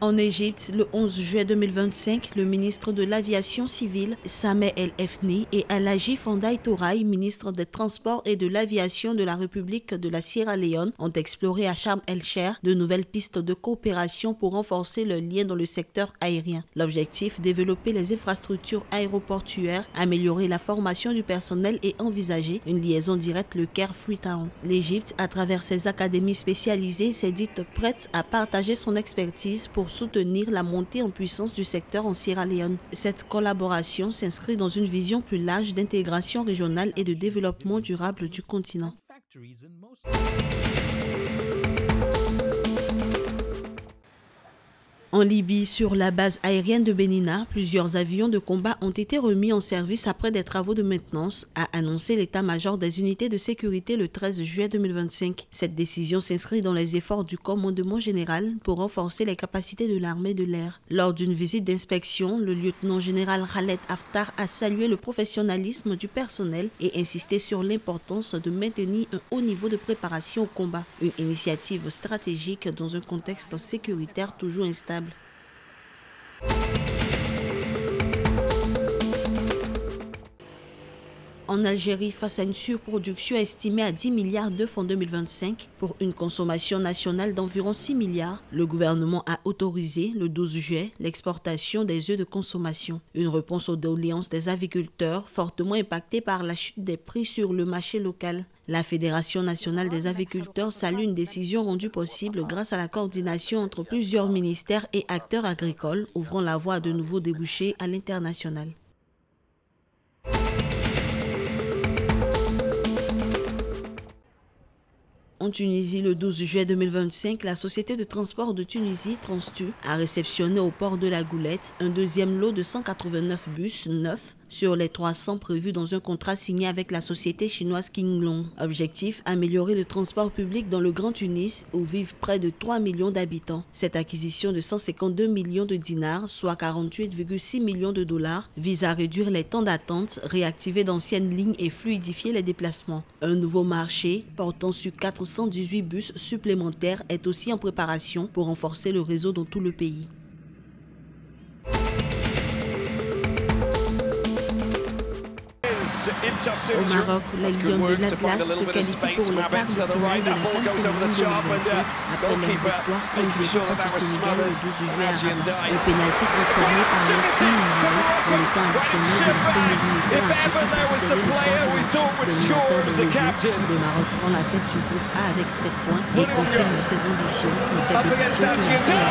En Égypte, le 11 juillet 2025, le ministre de l'Aviation civile, Sameh El Efni, et Alhaji Fandaye Touraye, ministre des Transports et de l'Aviation de la République de la Sierra Leone, ont exploré à Sharm el-Cheikh de nouvelles pistes de coopération pour renforcer le lien dans le secteur aérien. L'objectif, développer les infrastructures aéroportuaires, améliorer la formation du personnel et envisager une liaison directe le Caire-Freetown. L'Égypte, à travers ses académies spécialisées, s'est dite prête à partager son expertise pour soutenir la montée en puissance du secteur en Sierra Leone. Cette collaboration s'inscrit dans une vision plus large d'intégration régionale et de développement durable du continent. En Libye, sur la base aérienne de Benina, plusieurs avions de combat ont été remis en service après des travaux de maintenance, a annoncé l'état-major des unités de sécurité le 13 juillet 2025. Cette décision s'inscrit dans les efforts du commandement général pour renforcer les capacités de l'armée de l'air. Lors d'une visite d'inspection, le lieutenant-général Khaled Haftar a salué le professionnalisme du personnel et insisté sur l'importance de maintenir un haut niveau de préparation au combat, une initiative stratégique dans un contexte sécuritaire toujours instable. En Algérie, face à une surproduction estimée à 10 milliards d'œufs en 2025 pour une consommation nationale d'environ 6 milliards, le gouvernement a autorisé le 12 juillet l'exportation des œufs de consommation. Une réponse aux doléances des aviculteurs fortement impactés par la chute des prix sur le marché local. La Fédération nationale des aviculteurs salue une décision rendue possible grâce à la coordination entre plusieurs ministères et acteurs agricoles, ouvrant la voie à de nouveaux débouchés à l'international. En Tunisie, le 12 juillet 2025, la société de transport de Tunisie, Transtu, a réceptionné au port de la Goulette un deuxième lot de 189 bus neufs sur les 300 prévus dans un contrat signé avec la société chinoise King Long. Objectif, améliorer le transport public dans le Grand Tunis où vivent près de 3 millions d'habitants. Cette acquisition de 152 millions de dinars, soit 48,6 millions de dollars, vise à réduire les temps d'attente, réactiver d'anciennes lignes et fluidifier les déplacements. Un nouveau marché, portant sur 418 bus supplémentaires, est aussi en préparation pour renforcer le réseau dans tout le pays. Au Maroc, la Lyon de l'Atlas se qualifie pour les quarts de finale de la CAN féminine 2025 après leur victoire 1-0 face au Sénégal le 12 juillet à Rabat. Le pénalty transformé par Yasmine Mouhamed dans le temps additionnel de la première mi-temps a suffi pour sceller le sort du match. Dominateur dans le jeu, le Maroc prend la tête du groupe A avec 7 points et confirme ses ambitions dans cette édition qui a été la